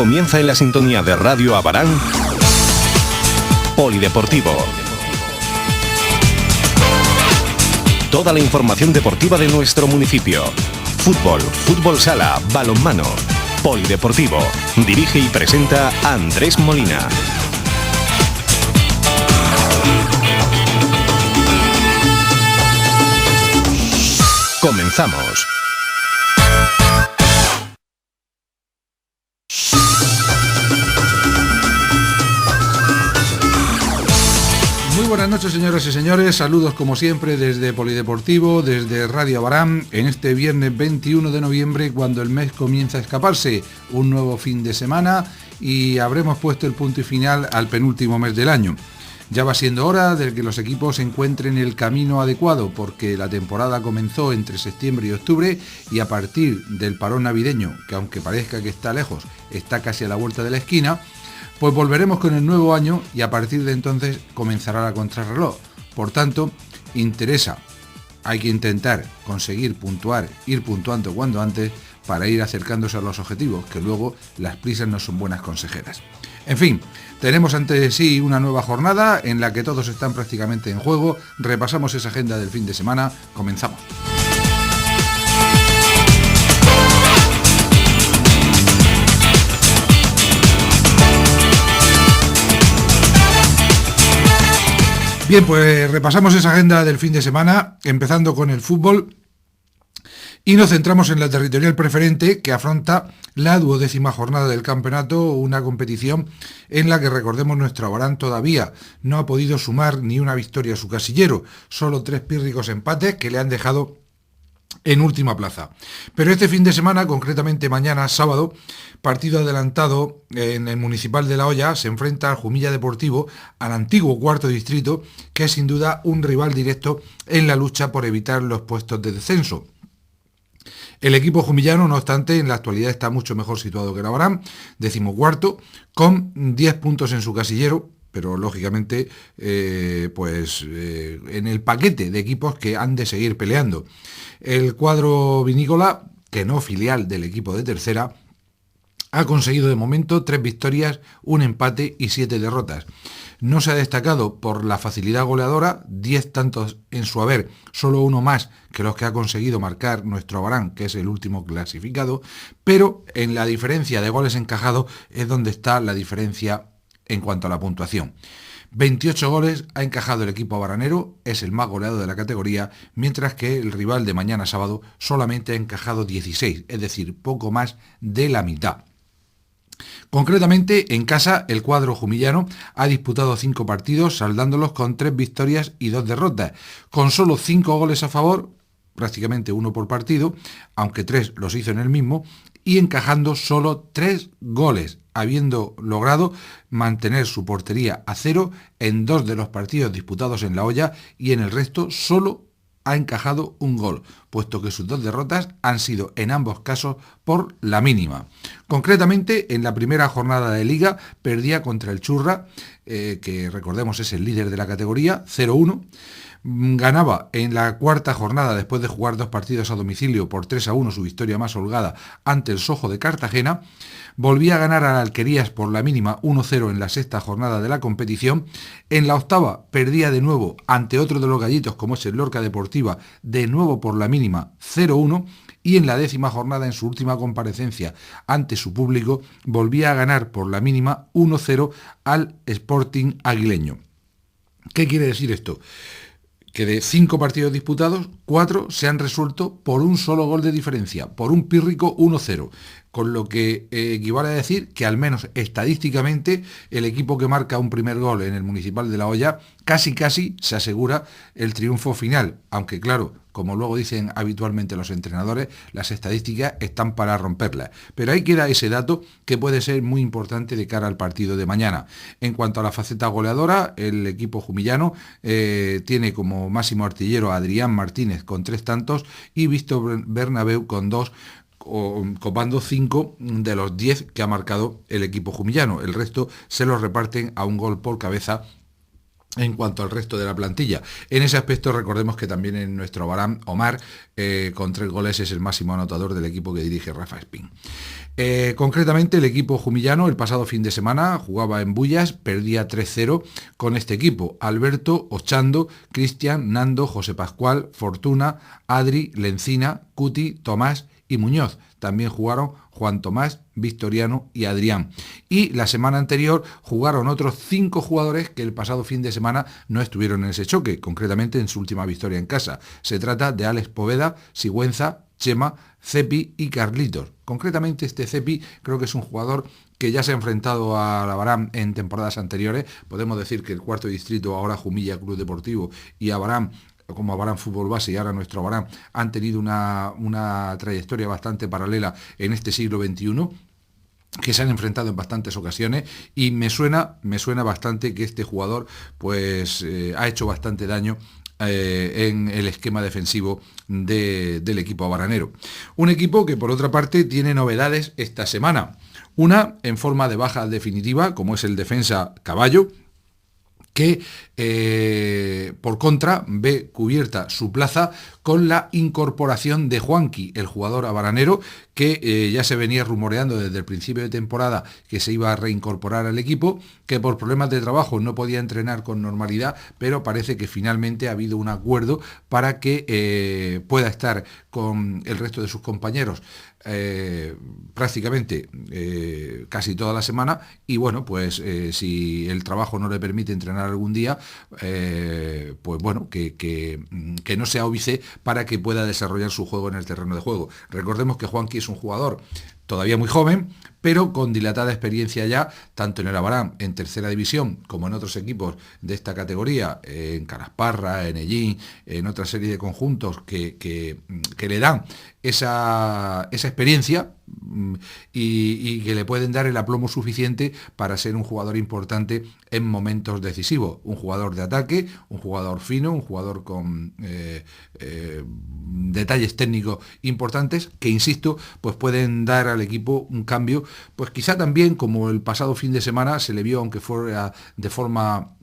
Comienza en la sintonía de Radio Abarán, Polideportivo. Toda la información deportiva de nuestro municipio. Fútbol, fútbol sala, balonmano. Polideportivo. Dirige y presenta Andrés Molina. Comenzamos. Muy buenas noches, señoras y señores. Saludos como siempre desde Polideportivo, desde Radio Abarán, en este viernes 21 de noviembre, cuando el mes comienza a escaparse. Un nuevo fin de semana y habremos puesto el punto y final al penúltimo mes del año. Ya va siendo hora de que los equipos encuentren el camino adecuado, porque la temporada comenzó entre septiembre y octubre y a partir del parón navideño, que aunque parezca que está lejos, está casi a la vuelta de la esquina, pues volveremos con el nuevo año y a partir de entonces comenzará la contrarreloj. Por tanto, interesa, hay que intentar conseguir puntuar, ir puntuando cuando antes para ir acercándose a los objetivos, que luego las prisas no son buenas consejeras. En fin, tenemos ante sí una nueva jornada en la que todos están prácticamente en juego. Repasamos esa agenda del fin de semana. Comenzamos. Bien, pues repasamos esa agenda del fin de semana, empezando con el fútbol. Y nos centramos en la territorial preferente, que afronta la 12ª jornada del campeonato, una competición en la que, recordemos, nuestro Abarán todavía no ha podido sumar ni una victoria a su casillero, solo 3 pírricos empates que le han dejado en última plaza. Pero este fin de semana, concretamente mañana, sábado, partido adelantado en el Municipal de La Hoya, se enfrenta al Jumilla Deportivo, al antiguo cuarto distrito, que es sin duda un rival directo en la lucha por evitar los puestos de descenso. El equipo jumillano, no obstante, en la actualidad está mucho mejor situado que el Abarán, 14º, con 10 puntos en su casillero, pero lógicamente en el paquete de equipos que han de seguir peleando. El cuadro vinícola, que no filial del equipo de tercera, ha conseguido de momento 3 victorias, 1 empate y 7 derrotas. No se ha destacado por la facilidad goleadora, 10 tantos en su haber, solo uno más que los que ha conseguido marcar nuestro Abarán, que es el último clasificado, pero en la diferencia de goles encajados es donde está la diferencia en cuanto a la puntuación. 28 goles ha encajado el equipo abaranero, es el más goleado de la categoría, mientras que el rival de mañana sábado solamente ha encajado 16, es decir, poco más de la mitad. Concretamente, en casa, el cuadro jumillano ha disputado 5 partidos, saldándolos con 3 victorias y 2 derrotas, con solo 5 goles a favor, prácticamente 1 por partido, aunque 3 los hizo en el mismo, y encajando solo 3 goles, habiendo logrado mantener su portería a 0 en 2 de los partidos disputados en La Hoya, y en el resto solo ha encajado 1 gol, puesto que sus 2 derrotas han sido en ambos casos por la mínima. Concretamente, en la primera jornada de Liga perdía contra el Churra, que recordemos es el líder de la categoría, 0-1. Ganaba en la cuarta jornada, después de jugar 2 partidos a domicilio, por 3-1, su victoria más holgada ante el Sojo de Cartagena. Volvía a ganar al Alquerías por la mínima 1-0 en la sexta jornada de la competición. En la octava perdía de nuevo ante otro de los gallitos, como es el Lorca Deportiva, de nuevo por la mínima 0-1. Y en la 10ª jornada, en su última comparecencia ante su público, volvía a ganar por la mínima 1-0 al Sporting Aguileño. ¿Qué quiere decir esto? Que de 5 partidos disputados, 4 se han resuelto por un solo gol de diferencia, por un pírrico 1-0, con lo que equivale a decir que al menos estadísticamente el equipo que marca un primer gol en el Municipal de La Hoya casi se asegura el triunfo final, aunque claro, como luego dicen habitualmente los entrenadores, las estadísticas están para romperlas. Pero ahí queda ese dato que puede ser muy importante de cara al partido de mañana. En cuanto a la faceta goleadora, el equipo jumillano tiene como máximo artillero a Adrián Martínez con 3 tantos y Víctor Bernabeu con 2, copando 5 de los 10 que ha marcado el equipo jumillano. El resto se los reparten a 1 gol por cabeza en cuanto al resto de la plantilla. En ese aspecto recordemos que también en nuestro Abarán, Omar, con 3 goles es el máximo anotador del equipo que dirige Rafa Espín. Concretamente el equipo jumillano el pasado fin de semana jugaba en Bullas, perdía 3-0 con este equipo: Alberto, Ochando, Cristian, Nando, José Pascual, Fortuna, Adri, Lencina, Cuti, Tomás y Muñoz. También jugaron Juan Tomás, Victoriano y Adrián. Y la semana anterior jugaron otros 5 jugadores que el pasado fin de semana no estuvieron en ese choque, concretamente en su última victoria en casa. Se trata de Alex Poveda, Sigüenza, Chema, Cepi y Carlitos. Concretamente este Cepi creo que es un jugador que ya se ha enfrentado a la Abarán en temporadas anteriores. Podemos decir que el cuarto distrito, ahora Jumilla Club Deportivo, y Abarán, como Abarán Fútbol Base y ahora nuestro Abarán, han tenido una trayectoria bastante paralela en este siglo XXI, que se han enfrentado en bastantes ocasiones, y me suena bastante que este jugador pues ha hecho bastante daño en el esquema defensivo del equipo abaranero. Un equipo que por otra parte tiene novedades esta semana. Una en forma de baja definitiva, como es el defensa Caballo, que por contra ve cubierta su plaza con la incorporación de Juanqui, el jugador abaranero, que ya se venía rumoreando desde el principio de temporada que se iba a reincorporar al equipo, que por problemas de trabajo no podía entrenar con normalidad, pero parece que finalmente ha habido un acuerdo para que pueda estar con el resto de sus compañeros prácticamente casi toda la semana, y bueno, pues si el trabajo no le permite entrenar algún día, pues bueno, que no sea óbice para que pueda desarrollar su juego en el terreno de juego. Recordemos que Juanqui es un jugador todavía muy joven, pero con dilatada experiencia ya, tanto en el Abarán, en tercera división, como en otros equipos de esta categoría, en Calasparra, en Ellín, en otra serie de conjuntos que le dan esa experiencia y que le pueden dar el aplomo suficiente para ser un jugador importante en momentos decisivos. Un jugador de ataque, un jugador fino, un jugador con detalles técnicos importantes que, insisto, pues pueden dar al equipo un cambio, pues quizá también como el pasado fin de semana se le vio, aunque fuera de forma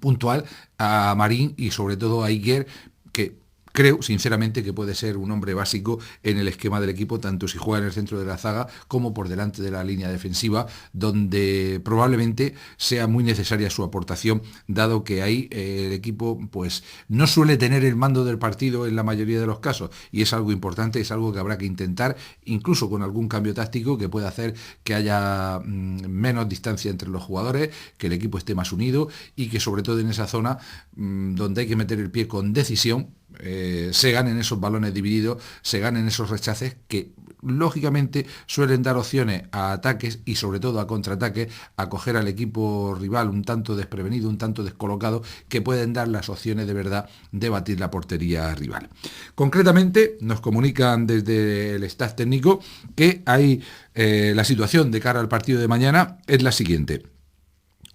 puntual, a Marín y sobre todo a Iker, que creo sinceramente que puede ser un hombre básico en el esquema del equipo, tanto si juega en el centro de la zaga como por delante de la línea defensiva, donde probablemente sea muy necesaria su aportación, dado que ahí el equipo pues no suele tener el mando del partido en la mayoría de los casos, y es algo importante, es algo que habrá que intentar, incluso con algún cambio táctico que pueda hacer que haya menos distancia entre los jugadores, que el equipo esté más unido y que sobre todo en esa zona donde hay que meter el pie con decisión, se ganen esos balones divididos, se ganen esos rechaces que lógicamente suelen dar opciones a ataques y sobre todo a contraataques, a coger al equipo rival un tanto desprevenido, un tanto descolocado, que pueden dar las opciones de verdad de batir la portería rival. Concretamente nos comunican desde el staff técnico que hay la situación de cara al partido de mañana es la siguiente.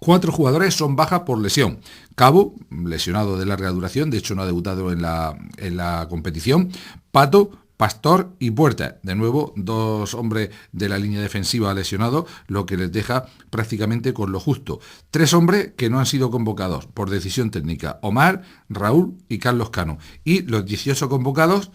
4 jugadores son bajas por lesión. Cabo, lesionado de larga duración, de hecho no ha debutado en la competición. Pato, Pastor y Puerta. De nuevo, 2 hombres de la línea defensiva lesionados, lo que les deja prácticamente con lo justo. 3 hombres que no han sido convocados por decisión técnica: Omar, Raúl y Carlos Cano. Y los 18 convocados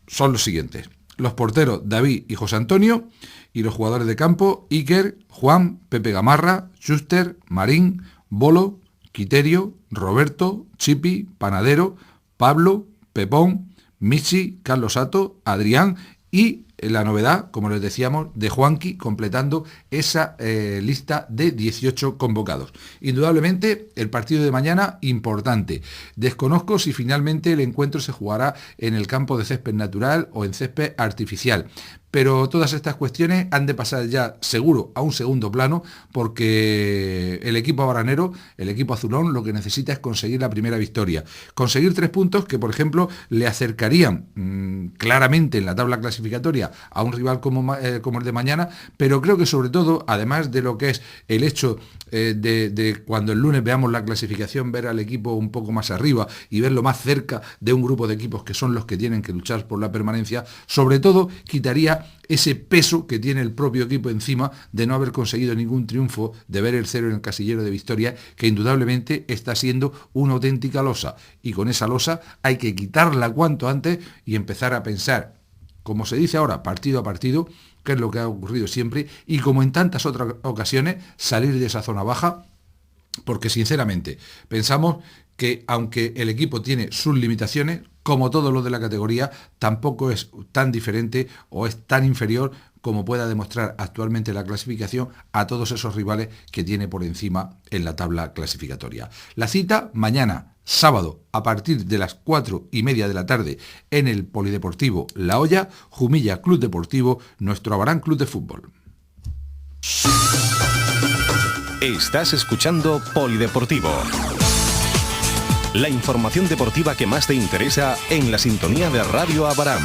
son los siguientes: los porteros David y José Antonio, y los jugadores de campo Iker, Juan, Pepe Gamarra, Schuster, Marín, Bolo, Quiterio, Roberto, Chipi, Panadero, Pablo, Pepón, Michi, Carlos Sato, Adrián y la novedad, como les decíamos, de Juanqui, completando esa lista de 18 convocados. Indudablemente el partido de mañana importante. Desconozco si finalmente el encuentro se jugará en el campo de césped natural o en césped artificial, pero todas estas cuestiones han de pasar ya seguro a un segundo plano, porque el equipo abaranero, el equipo azulón, lo que necesita es conseguir la primera victoria. Conseguir 3 puntos que, por ejemplo, le acercarían claramente en la tabla clasificatoria a un rival como el de mañana, pero creo que sobre todo, además de lo que es el hecho de cuando el lunes veamos la clasificación, ver al equipo un poco más arriba y verlo más cerca de un grupo de equipos que son los que tienen que luchar por la permanencia, sobre todo quitaría quita ese peso que tiene el propio equipo encima de no haber conseguido ningún triunfo, de ver el cero en el casillero de victoria, que indudablemente está siendo una auténtica losa. Y con esa losa hay que quitarla cuanto antes y empezar a pensar, como se dice ahora, partido a partido, que es lo que ha ocurrido siempre, y como en tantas otras ocasiones, salir de esa zona baja, porque sinceramente pensamos que aunque el equipo tiene sus limitaciones, como todo lo de la categoría, tampoco es tan diferente o es tan inferior como pueda demostrar actualmente la clasificación a todos esos rivales que tiene por encima en la tabla clasificatoria. La cita mañana, sábado, a partir de las 4:30 de la tarde, en el Polideportivo La Hoya, Jumilla Club Deportivo, nuestro Abarán Club de Fútbol. Estás escuchando Polideportivo. La información deportiva que más te interesa en la sintonía de Radio Abarán.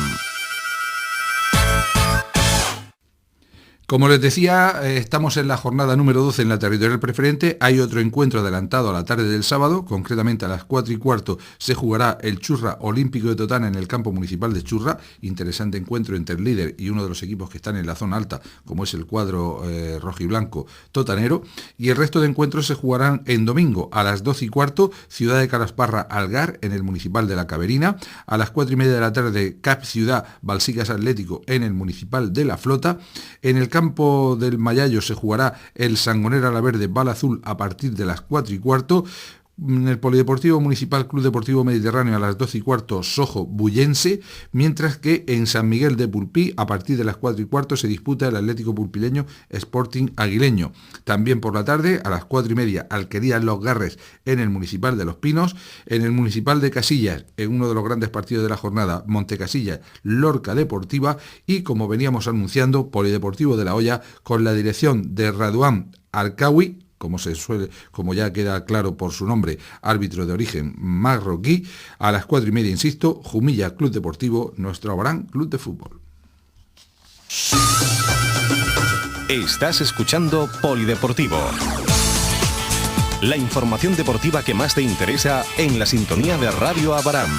Como les decía, estamos en la jornada número 12 en la territorial preferente. Hay otro encuentro adelantado a la tarde del sábado, concretamente a las 4:15 se jugará el Churra Olímpico de Totana en el campo municipal de Churra. Interesante encuentro entre el líder y uno de los equipos que están en la zona alta, como es el cuadro rojiblanco totanero. Y el resto de encuentros se jugarán en domingo a las 12:15, Ciudad de Calasparra Algar en el municipal de La Caberina. A las 4:30 de la tarde, CAP Ciudad Balsicas Atlético en el municipal de La Flota. En el campo del Mayallo se jugará el Sangonera La Verde Bala Azul a partir de las 4:15. En el Polideportivo Municipal Club Deportivo Mediterráneo a las 12:15 Sojo Bullense, mientras que en San Miguel de Pulpí a partir de las 4:15 se disputa el Atlético Pulpileño Sporting Aguileño. También por la tarde a las 4:30 Alquerías Los Garres en el Municipal de Los Pinos. En el Municipal de Casillas, en uno de los grandes partidos de la jornada, Montecasillas Lorca Deportiva, y como veníamos anunciando, Polideportivo de La Hoya con la dirección de Raduán Arcawi, como ya queda claro por su nombre, árbitro de origen marroquí. A las 4:30, insisto, Jumilla Club Deportivo, nuestro Abarán Club de Fútbol. Estás escuchando Polideportivo. La información deportiva que más te interesa en la sintonía de Radio Abarán.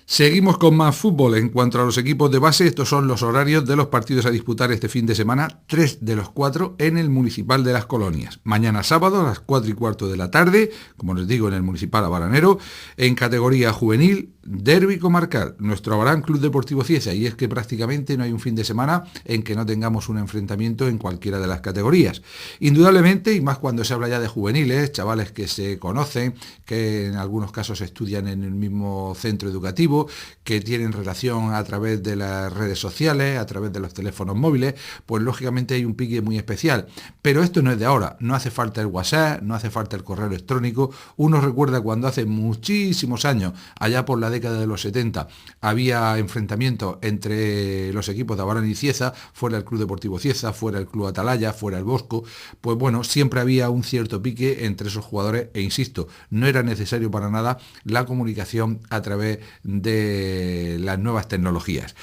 Seguimos con más fútbol. En cuanto a los equipos de base, estos son los horarios de los partidos a disputar este fin de semana, 3 de los 4 en el Municipal de Las Colonias. Mañana sábado a las 4:15 de la tarde, como les digo, en el Municipal Abaranero, en categoría juvenil, derbi comarcal, nuestro Abarán Club Deportivo Cieza, y es que prácticamente no hay un fin de semana en que no tengamos un enfrentamiento en cualquiera de las categorías. Indudablemente, y más cuando se habla ya de juveniles, chavales que se conocen, que en algunos casos estudian en el mismo centro educativo, que tienen relación a través de las redes sociales, a través de los teléfonos móviles, pues lógicamente hay un pique muy especial. Pero esto no es de ahora, no hace falta el WhatsApp, no hace falta el correo electrónico. Uno recuerda cuando hace muchísimos años, allá por la década de los 70, había enfrentamientos entre los equipos de Abarán y Cieza, fuera el Club Deportivo Cieza, fuera el Club Atalaya, fuera el Bosco. Pues bueno, siempre había un cierto pique entre esos jugadores e insisto, no era necesario para nada la comunicación a través de las nuevas tecnologías.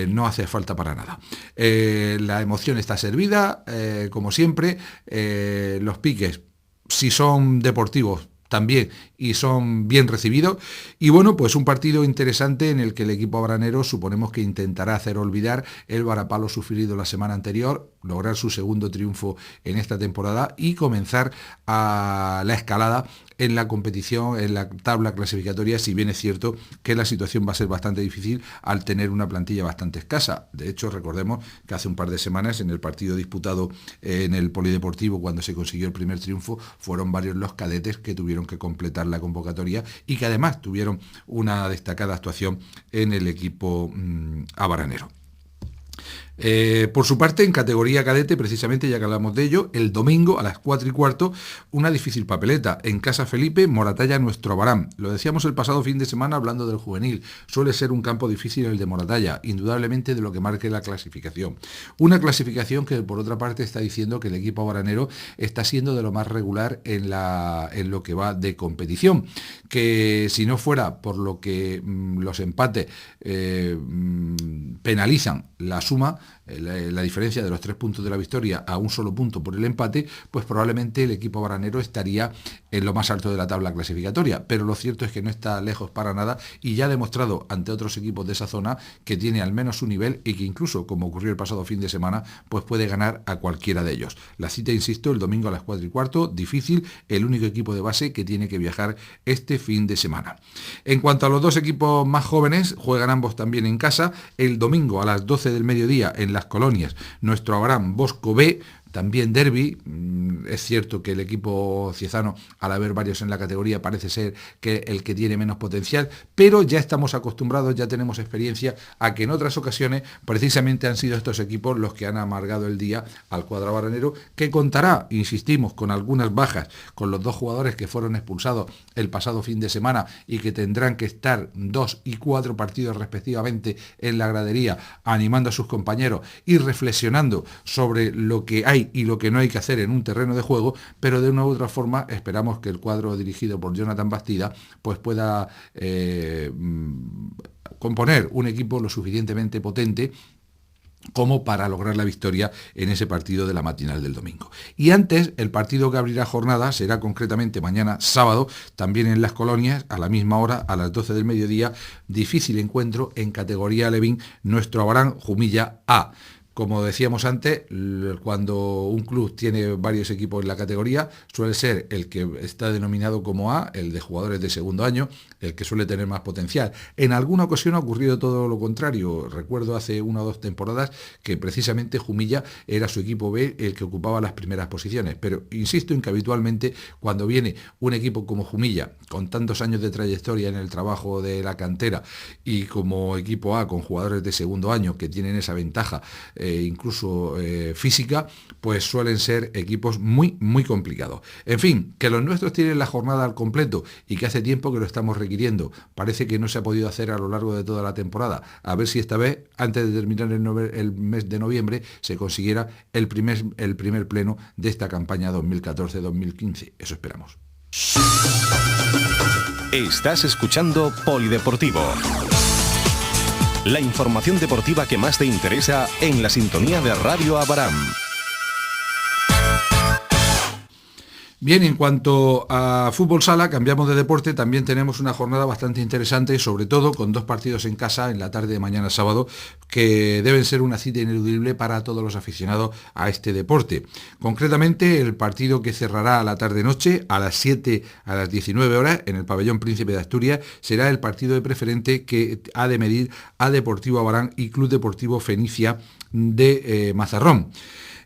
No hace falta para nada. La emoción está servida, como siempre. Los piques, si son deportivos, también, y son bien recibidos. Y bueno, pues un partido interesante en el que el equipo abranero suponemos que intentará hacer olvidar el varapalo sufrido la semana anterior, lograr su segundo triunfo en esta temporada y comenzar a la escalada en la competición, en la tabla clasificatoria, si bien es cierto que la situación va a ser bastante difícil al tener una plantilla bastante escasa. De hecho, recordemos que hace un par de semanas, en el partido disputado en el Polideportivo, cuando se consiguió el primer triunfo, fueron varios los cadetes que tuvieron que completar la convocatoria y que además tuvieron una destacada actuación en el equipo abaranero. Por su parte, en categoría cadete, precisamente ya que hablamos de ello, el domingo a las 4:15, una difícil papeleta. En Casa Felipe, Moratalla, nuestro Abarán. Lo decíamos el pasado fin de semana hablando del juvenil. Suele ser un campo difícil el de Moratalla, indudablemente de lo que marque la clasificación. Una clasificación que por otra parte está diciendo que el equipo abaranero está siendo de lo más regular en lo que va de competición. Que si no fuera por lo que los empates penalizan la suma, la diferencia de los 3 puntos de la victoria a un solo punto por el empate, pues probablemente el equipo baranero estaría en lo más alto de la tabla clasificatoria, pero lo cierto es que no está lejos para nada y ya ha demostrado ante otros equipos de esa zona que tiene al menos su nivel y que incluso, como ocurrió el pasado fin de semana, pues puede ganar a cualquiera de ellos. La cita, insisto, el domingo a las 4:15, difícil, el único equipo de base que tiene que viajar este fin de semana. En cuanto a los dos equipos más jóvenes, juegan ambos también en casa, el domingo a las 12 del mediodía en Las Colonias, nuestro Abraham Bosco B, también derbi. Es cierto que el equipo ciezano, al haber varios en la categoría, parece ser que el que tiene menos potencial, pero ya estamos acostumbrados, ya tenemos experiencia a que en otras ocasiones precisamente han sido estos equipos los que han amargado el día al cuadro baranero, que contará, insistimos, con algunas bajas, con los 2 jugadores que fueron expulsados el pasado fin de semana y que tendrán que estar 2 y 4 partidos respectivamente en la gradería, animando a sus compañeros y reflexionando sobre lo que hay y lo que no hay que hacer en un terreno de juego, pero de una u otra forma esperamos que el cuadro dirigido por Jonathan Bastida pues pueda componer un equipo lo suficientemente potente como para lograr la victoria en ese partido de la matinal del domingo. Y antes, el partido que abrirá jornada será concretamente mañana sábado, también en Las Colonias, a la misma hora, a las 12 del mediodía, difícil encuentro en categoría Alevín, nuestro Abraham Jumilla A. Como decíamos antes, cuando un club tiene varios equipos en la categoría, suele ser el que está denominado como A, el de jugadores de segundo año, el que suele tener más potencial. En alguna ocasión ha ocurrido todo lo contrario. Recuerdo hace 1 o 2 temporadas que precisamente Jumilla era su equipo B el que ocupaba las primeras posiciones. Pero insisto en que habitualmente cuando viene un equipo como Jumilla, con tantos años de trayectoria en el trabajo de la cantera y como equipo A con jugadores de segundo año que tienen esa ventaja, incluso física, pues suelen ser equipos muy complicados. En fin, que los nuestros tienen la jornada al completo y que hace tiempo que lo estamos requiriendo. Parece que no se ha podido hacer a lo largo de toda la temporada. A ver si esta vez, antes de terminar el mes de noviembre, se consiguiera el primer pleno de esta campaña 2014-2015. Eso esperamos. Estás escuchando Polideportivo. La información deportiva que más te interesa en la sintonía de Radio Abaram. Bien, en cuanto a fútbol sala, cambiamos de deporte, también tenemos una jornada bastante interesante, sobre todo con 2 partidos en casa en la tarde de mañana sábado, que deben ser una cita ineludible para todos los aficionados a este deporte. Concretamente, el partido que cerrará a la tarde-noche, a las 7 a las 19 horas, en el pabellón Príncipe de Asturias, será el partido de preferente que ha de medir a Deportivo Abarán y Club Deportivo Fenicia de Mazarrón.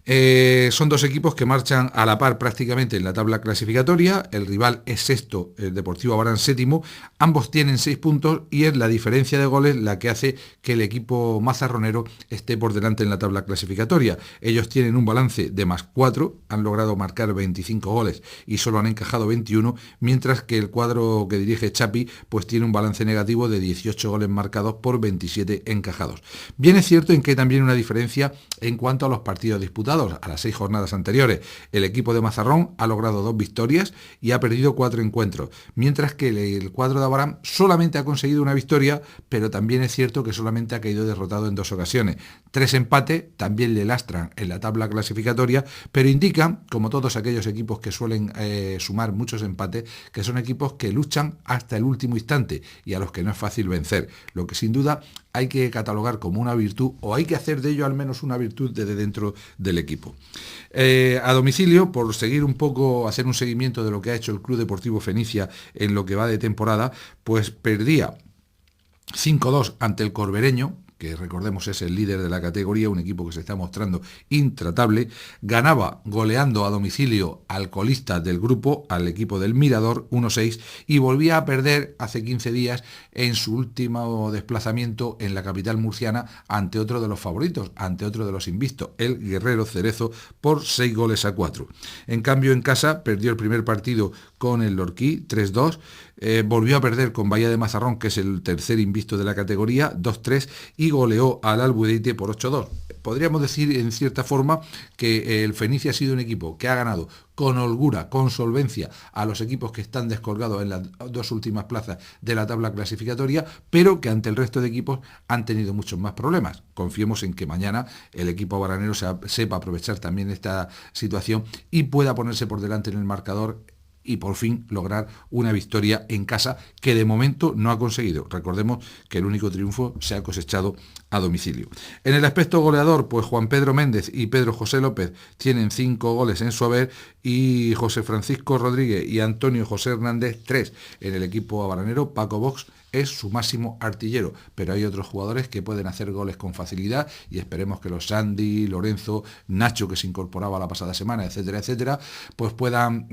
Son 2 equipos que marchan a la par prácticamente en la tabla clasificatoria. El rival es sexto, el Deportivo Abarán séptimo. Ambos tienen 6 puntos y es la diferencia de goles la que hace que el equipo mazarronero esté por delante en la tabla clasificatoria. Ellos tienen un balance de +4, han logrado marcar 25 goles y solo han encajado 21, mientras que el cuadro que dirige Chapi pues tiene un balance negativo de 18 goles marcados por 27 encajados. Bien es cierto en que hay también una diferencia en cuanto a los partidos disputados. A las 6 jornadas anteriores, el equipo de Mazarrón ha logrado 2 victorias y ha perdido 4 encuentros, mientras que el cuadro de Abarán solamente ha conseguido una victoria, pero también es cierto que solamente ha caído derrotado en 2 ocasiones. 3 empates también le lastran en la tabla clasificatoria, pero indican, como todos aquellos equipos que suelen sumar muchos empates, que son equipos que luchan hasta el último instante y a los que no es fácil vencer, lo que sin duda hay que catalogar como una virtud, o hay que hacer de ello al menos una virtud desde dentro del equipo. A domicilio, por seguir un poco, hacer un seguimiento de lo que ha hecho el Club Deportivo Fenicia en lo que va de temporada, pues perdía 5-2 ante el Corbereño, que recordemos es el líder de la categoría, un equipo que se está mostrando intratable. Ganaba goleando a domicilio al colista del grupo, al equipo del Mirador, 1-6, y volvía a perder hace 15 días en su último desplazamiento en la capital murciana ante otro de los favoritos, ante otro de los invictos, el Guerrero Cerezo, por 6-4. En cambio, en casa perdió el primer partido con el Lorquí, 3-2, volvió a perder con Bahía de Mazarrón, que es el tercer invicto de la categoría, 2-3, y goleó al Albudeite por 8-2. Podríamos decir en cierta forma que el Fenicia ha sido un equipo que ha ganado con holgura, con solvencia a los equipos que están descolgados en las dos últimas plazas de la tabla clasificatoria, pero que ante el resto de equipos han tenido muchos más problemas. Confiemos en que mañana el equipo baranero sepa aprovechar también esta situación y pueda ponerse por delante en el marcador y por fin lograr una victoria en casa que de momento no ha conseguido. Recordemos que el único triunfo se ha cosechado a domicilio. En el aspecto goleador, pues Juan Pedro Méndez y Pedro José López tienen 5 goles en su haber y José Francisco Rodríguez y Antonio José Hernández 3. En el equipo baranero, Paco Box es su máximo artillero, pero hay otros jugadores que pueden hacer goles con facilidad y esperemos que los Sandy, Lorenzo, Nacho, que se incorporaba la pasada semana, etcétera, etcétera, pues puedan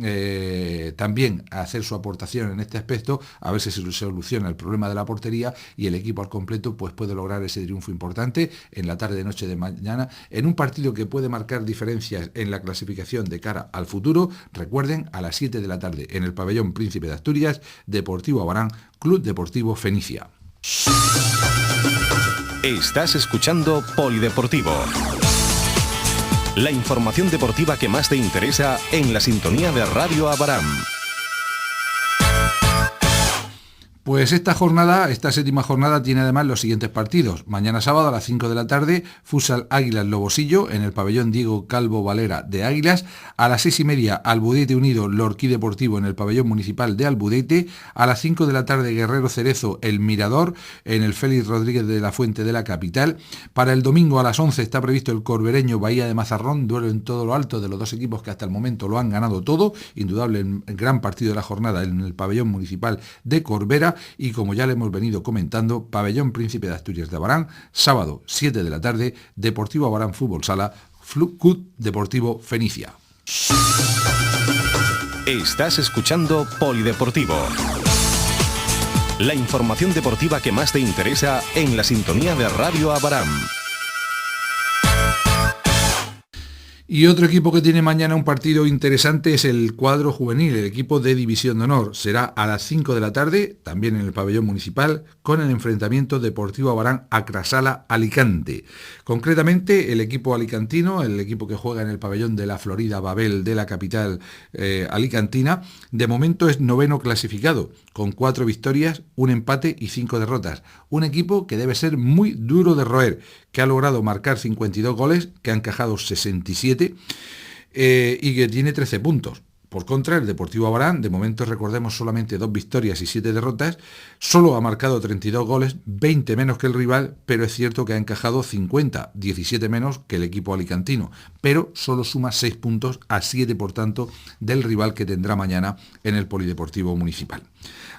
también hacer su aportación en este aspecto, a ver si se soluciona el problema de la portería y el equipo al completo pues puede lograr ese triunfo importante en la tarde-noche de mañana, en un partido que puede marcar diferencias en la clasificación de cara al futuro. Recuerden, a las 7 de la tarde en el pabellón Príncipe de Asturias, Deportivo Abarán, Club Deportivo Fenicia. Estás escuchando Polideportivo. La información deportiva que más te interesa en la sintonía de Radio Abarán. Pues esta séptima jornada, tiene además los siguientes partidos. Mañana sábado a las 5 de la tarde, Futsal Águilas Lobosillo, en el pabellón Diego Calvo Valera de Águilas. A las 6:30, Albudeite Unido Lorquí Deportivo en el pabellón municipal de Albudeite. A las 5 de la tarde, Guerrero Cerezo, El Mirador, en el Félix Rodríguez de la Fuente de la capital. Para el domingo a las 11 está previsto el Corbereño Bahía de Mazarrón, duelo en todo lo alto de los dos equipos que hasta el momento lo han ganado todo. Indudable el gran partido de la jornada en el pabellón municipal de Corbera. Y como ya le hemos venido comentando, pabellón Príncipe de Asturias de Abarán, sábado 7 de la tarde, Deportivo Abarán Fútbol Sala, Club Deportivo Fenicia. Estás escuchando Polideportivo. La información deportiva que más te interesa en la sintonía de Radio Abarán. Y otro equipo que tiene mañana un partido interesante es el cuadro juvenil, el equipo de División de Honor. Será a las 5 de la tarde, también en el pabellón municipal, con el enfrentamiento Deportivo Abarán Acrasala Alicante. Concretamente, el equipo alicantino, el equipo que juega en el pabellón de la Florida Babel de la capital alicantina, de momento es noveno clasificado, con 4 victorias, 1 empate y 5 derrotas. Un equipo que debe ser muy duro de roer, que ha logrado marcar 52 goles, que ha encajado 67 y que tiene 13 puntos. Por contra, el Deportivo Abarán, de momento recordemos solamente 2 victorias y 7 derrotas, solo ha marcado 32 goles, 20 menos que el rival, pero es cierto que ha encajado 50, 17 menos que el equipo alicantino, pero solo suma 6 puntos a 7, por tanto, del rival que tendrá mañana en el Polideportivo Municipal.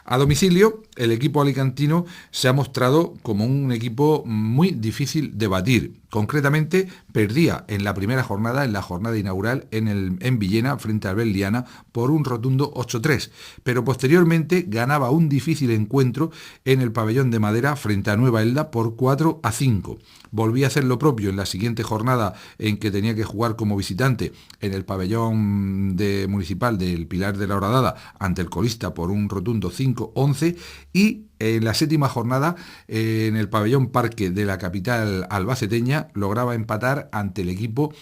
A domicilio, el equipo alicantino se ha mostrado como un equipo muy difícil de batir. Concretamente, perdía en la primera jornada, en la jornada inaugural, en Villena, frente a Belliana, por un rotundo 8-3. Pero posteriormente ganaba un difícil encuentro en el pabellón de Madera, frente a Nueva Elda, por 4-5. Volvía a hacer lo propio en la siguiente jornada, en que tenía que jugar como visitante en el pabellón municipal del Pilar de la Horadada, ante el colista, por un rotundo 5-11, y en la séptima jornada, en el pabellón Parque de la capital albaceteña, lograba empatar ante el equipo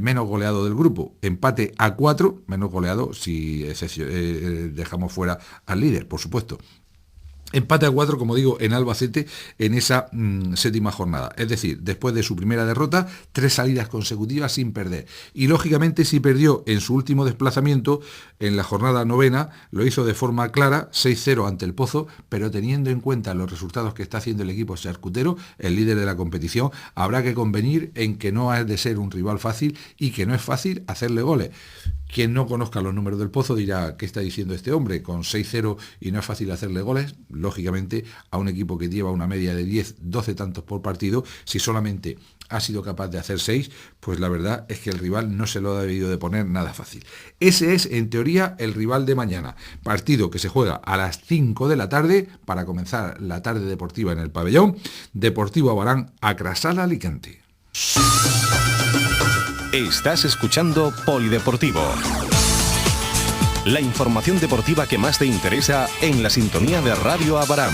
menos goleado del grupo. Empate a 4, menos goleado si dejamos fuera al líder, por supuesto. Empate a 4, como digo, en Albacete en esa séptima jornada. Es decir, después de su primera derrota, 3 salidas consecutivas sin perder. Y lógicamente, si perdió en su último desplazamiento, en la jornada novena, lo hizo de forma clara, 6-0 ante el Pozo, pero teniendo en cuenta los resultados que está haciendo el equipo charcutero, el líder de la competición, habrá que convenir en que no ha de ser un rival fácil y que no es fácil hacerle goles. Quien no conozca los números del Pozo dirá, ¿qué está diciendo este hombre? Con 6-0 y no es fácil hacerle goles. Lógicamente, a un equipo que lleva una media de 10, 12 tantos por partido, si solamente ha sido capaz de hacer 6, pues la verdad es que el rival no se lo ha debido de poner nada fácil. Ese es, en teoría, el rival de mañana. Partido que se juega a las 5 de la tarde para comenzar la tarde deportiva en el pabellón. Deportivo Abarán Acrasala Alicante. Estás escuchando Polideportivo. La información deportiva que más te interesa en la sintonía de Radio Abaram.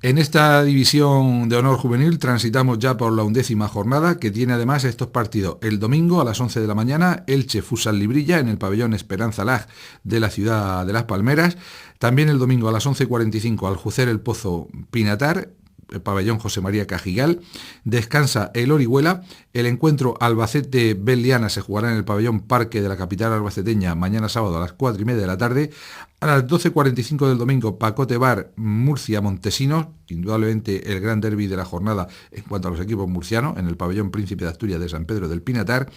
En esta división de honor juvenil transitamos ya por la 11ª jornada, que tiene además estos partidos. El domingo a las 11 de la mañana, Elche Futsal Librilla en el pabellón Esperanza Lag de la ciudad de Las Palmeras. También el domingo a las 11:45, Aljucer El Pozo Pinatar, el pabellón José María Cajigal. Descansa el Orihuela. El encuentro Albacete-Beliana se jugará en el pabellón Parque de la capital albaceteña mañana sábado a las 4:30 de la tarde. A las 12:45 del domingo, Pacote Bar Murcia-Montesinos, indudablemente el gran derbi de la jornada en cuanto a los equipos murcianos, en el pabellón Príncipe de Asturias de San Pedro del Pinatar.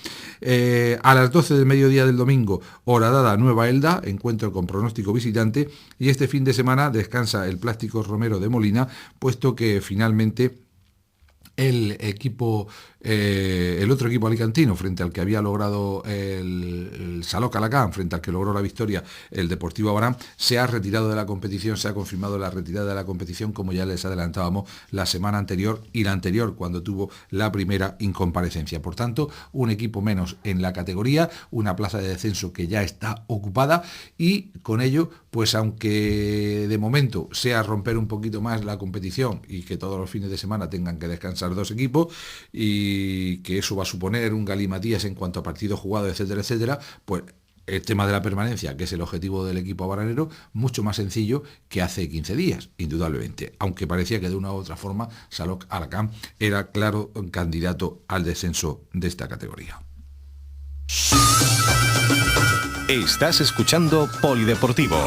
A las 12 del mediodía del domingo, Horadada Nueva Elda, encuentro con pronóstico visitante. Y este fin de semana descansa el Plásticos Romero de Molina, puesto que finalmente el otro equipo alicantino, frente al que había logrado el Saló Calacán, frente al que logró la victoria el Deportivo Abaram, se ha retirado de la competición, se ha confirmado la retirada de la competición, como ya les adelantábamos la semana anterior y la anterior, cuando tuvo la primera incomparecencia. Por tanto, un equipo menos en la categoría, una plaza de descenso que ya está ocupada, y con ello, pues aunque de momento sea romper un poquito más la competición y que todos los fines de semana tengan que descansar dos equipos, y que eso va a suponer un galimatías en cuanto a partidos jugados, etcétera, etcétera, pues el tema de la permanencia, que es el objetivo del equipo abaranero, mucho más sencillo que hace 15 días, indudablemente, aunque parecía que de una u otra forma Saló Calacán era claro candidato al descenso de esta categoría. Estás escuchando Polideportivo.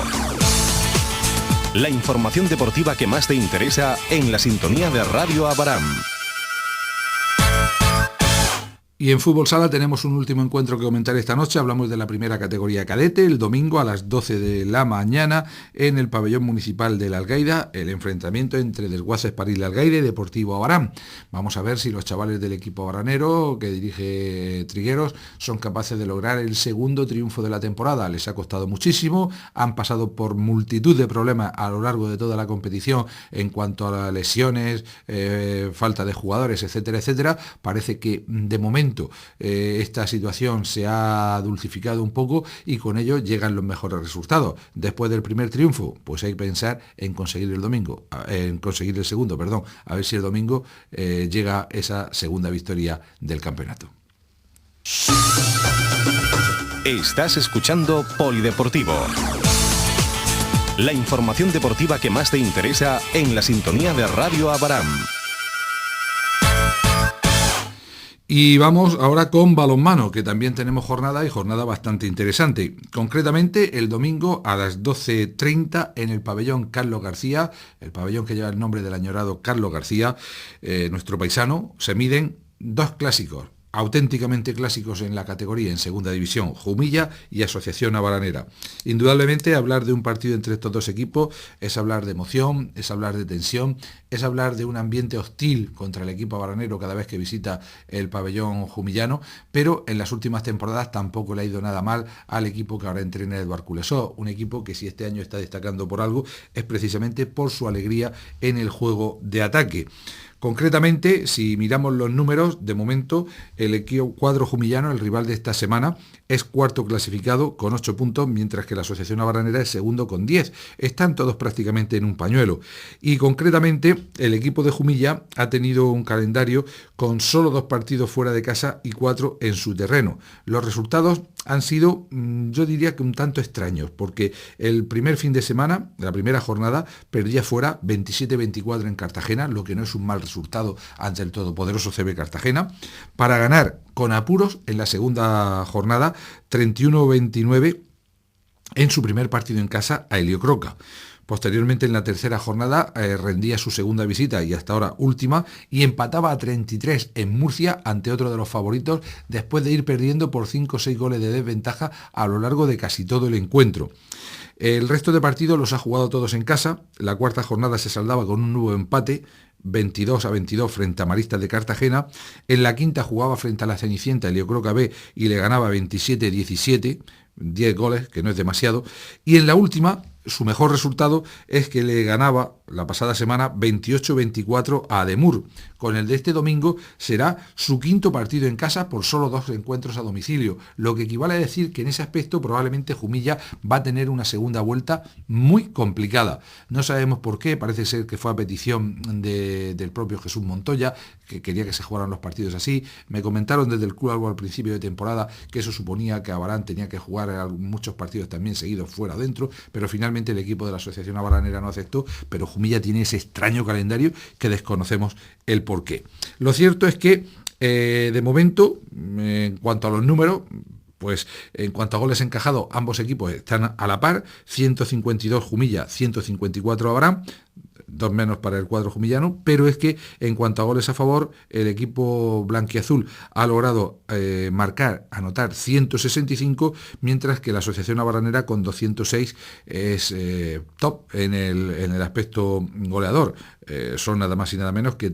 La información deportiva que más te interesa en la sintonía de Radio Abaram. Y en Fútbol Sala tenemos un último encuentro que comentar esta noche. Hablamos de la primera categoría cadete, el domingo a las 12 de la mañana en el pabellón municipal de La Algaida, el enfrentamiento entre Desguaces París La Algaida y Deportivo Abaram. Vamos a ver si los chavales del equipo abaranero que dirige Trigueros son capaces de lograr el segundo triunfo de la temporada. Les ha costado muchísimo, han pasado por multitud de problemas a lo largo de toda la competición en cuanto a las lesiones, falta de jugadores, etcétera, etcétera. Parece que de momento esta situación se ha dulcificado un poco y con ello llegan los mejores resultados. Después del primer triunfo, pues hay que pensar en conseguir el segundo, a ver si el domingo llega esa segunda victoria del campeonato. Estás escuchando Polideportivo. La información deportiva que más te interesa en la sintonía de Radio Abaram. Y vamos ahora con balonmano, que también tenemos jornada y jornada bastante interesante. Concretamente, el domingo a las 12:30 en el pabellón Carlos García, el pabellón que lleva el nombre del añorado Carlos García, nuestro paisano, se miden dos clásicos, auténticamente clásicos en la categoría en segunda división, Jumilla y Asociación Abaranera. Indudablemente hablar de un partido entre estos dos equipos es hablar de emoción, es hablar de tensión, es hablar de un ambiente hostil contra el equipo abaranero cada vez que visita el pabellón jumillano, pero en las últimas temporadas tampoco le ha ido nada mal al equipo que ahora entrena Eduard Culesó, un equipo que si este año está destacando por algo es precisamente por su alegría en el juego de ataque. Concretamente, si miramos los números, de momento el equipo cuadro jumillano, el rival de esta semana, es cuarto clasificado con 8 puntos, mientras que la Asociación Abaranera es segundo con 10. Están todos prácticamente en un pañuelo. Y concretamente, el equipo de Jumilla ha tenido un calendario con solo 2 partidos fuera de casa y 4 en su terreno. Los resultados han sido, yo diría que un tanto extraños, porque el primer fin de semana, la primera jornada, perdía fuera 27-24 en Cartagena, lo que no es un mal resultado ante el todopoderoso CB Cartagena, para ganar con apuros en la segunda jornada 31-29 en su primer partido en casa a Helio Croca. Posteriormente, en la tercera jornada, rendía su segunda visita y hasta ahora última, y empataba a 33 en Murcia ante otro de los favoritos, después de ir perdiendo por 5 o 6 goles de desventaja a lo largo de casi todo el encuentro. El resto de partidos los ha jugado todos en casa. La cuarta jornada se saldaba con un nuevo empate, 22-22 frente a Maristas de Cartagena. En la quinta jugaba frente a la Cenicienta Helio Croca B y le ganaba 27-17, 10 goles, que no es demasiado. Y en la última, su mejor resultado es que le ganaba la pasada semana 28-24 a Ademur. Con el de este domingo será su quinto partido en casa por solo 2 encuentros a domicilio, lo que equivale a decir que en ese aspecto probablemente Jumilla va a tener una segunda vuelta muy complicada. No sabemos por qué, parece ser que fue a petición del propio Jesús Montoya, que quería que se jugaran los partidos así. Me comentaron desde el club algo al principio de temporada que eso suponía que Abarán tenía que jugar muchos partidos también seguidos fuera o dentro, pero finalmente el equipo de la Asociación Abaranera no aceptó, pero Jumilla tiene ese extraño calendario que desconocemos el porqué. Lo cierto es que de momento, en cuanto a los números, pues en cuanto a goles encajados, ambos equipos están a la par, 152 Jumilla, 154 Abarán, 2 menos para el cuadro jumillano, pero es que en cuanto a goles a favor, el equipo blanquiazul ha logrado anotar 165, mientras que la Asociación Abaranera con 206 es top en el aspecto goleador. Son nada más y nada menos que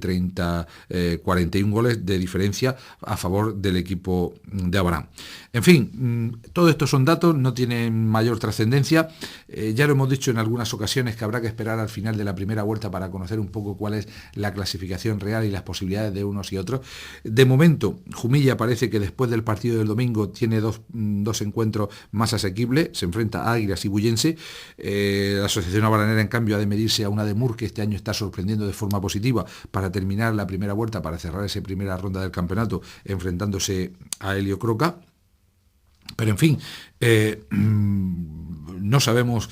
41 goles de diferencia a favor del equipo de Abarán. En fin, todo esto son datos, no tienen mayor trascendencia. Ya lo hemos dicho en algunas ocasiones que habrá que esperar al final de la primera vuelta para conocer un poco cuál es la clasificación real y las posibilidades de unos y otros. De momento, Jumilla parece que después del partido del domingo tiene dos encuentros más asequibles, se enfrenta a Águilas y Bullense. La Asociación Abaranera, en cambio, ha de medirse a una de Mur, que este año está sorprendiendo de forma positiva para terminar la primera vuelta, para cerrar esa primera ronda del campeonato, enfrentándose a Helio Croca. Pero en fin, no sabemos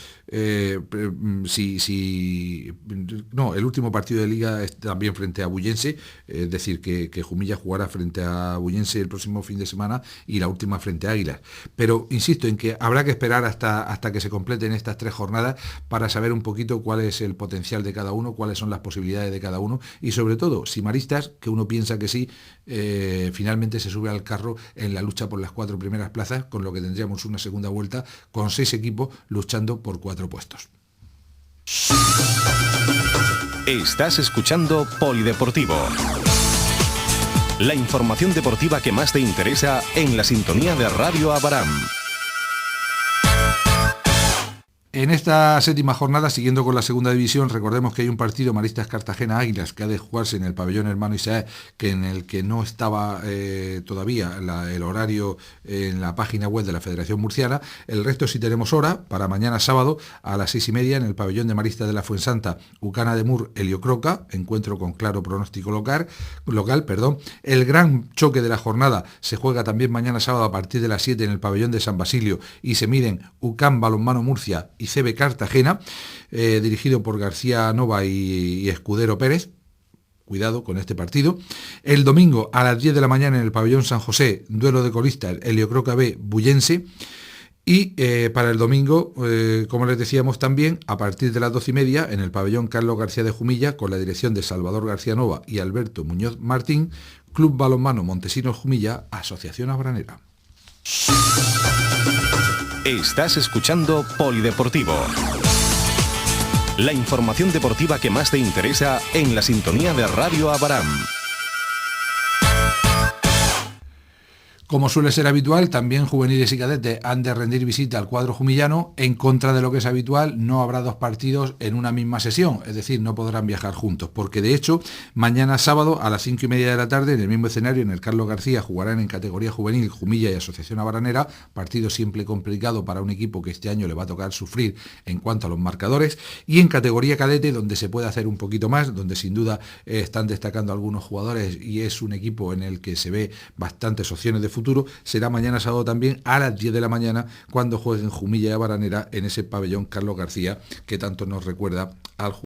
No, el último partido de Liga es también frente a Bullense, es decir, que Jumilla jugará frente a Bullense el próximo fin de semana y la última frente a Águilas. Pero insisto en que habrá que esperar hasta que se completen estas 3 jornadas para saber un poquito cuál es el potencial de cada uno, cuáles son las posibilidades de cada uno y sobre todo si Maristas, que uno piensa que sí, finalmente se sube al carro en la lucha por las 4 primeras plazas, con lo que tendríamos una segunda vuelta con 6 equipos luchando por 4 puestos. Estás escuchando Polideportivo. La información deportiva que más te interesa en la sintonía de Radio Abarán. En esta 7ª jornada, siguiendo con la segunda división, recordemos que hay un partido Maristas Cartagena-Águilas que ha de jugarse en el pabellón Hermano Isaías, en el que no estaba todavía el horario en la página web de la Federación Murciana. El resto sí tenemos hora para mañana sábado a las 6:30 en el pabellón de Maristas de la Fuensanta, Ucana de Mur, Helio Croca, encuentro con claro pronóstico local. El gran choque de la jornada se juega también mañana sábado a partir de las 7 en el pabellón de San Basilio y se miden UCAM Balonmano Murcia y CB Cartagena, dirigido por García Nova y Escudero Pérez. Cuidado con este partido. El domingo a las 10 de la mañana en el pabellón San José, duelo de colistas, Helio Croca B, Bullense. Y para el domingo, como les decíamos también, a partir de las 12:30 en el pabellón Carlos García de Jumilla, con la dirección de Salvador García Nova y Alberto Muñoz Martín, Club Balonmano Montesinos Jumilla, Asociación Abaranera. Estás escuchando Polideportivo. La información deportiva que más te interesa en la sintonía de Radio Abarán. Como suele ser habitual, también juveniles y cadetes han de rendir visita al cuadro jumillano. En contra de lo que es habitual, no habrá 2 partidos en una misma sesión, es decir, no podrán viajar juntos, porque de hecho, mañana sábado a las 5:30 de la tarde, en el mismo escenario, en el Carlos García, jugarán en categoría juvenil Jumilla y Asociación Abaranera, partido siempre complicado para un equipo que este año le va a tocar sufrir en cuanto a los marcadores, y en categoría cadete, donde se puede hacer un poquito más, donde sin duda están destacando algunos jugadores y es un equipo en el que se ve bastantes opciones de futuro, será mañana sábado también a las 10 de la mañana cuando jueguen Jumilla y Abaranera en ese pabellón Carlos García que tanto nos recuerda al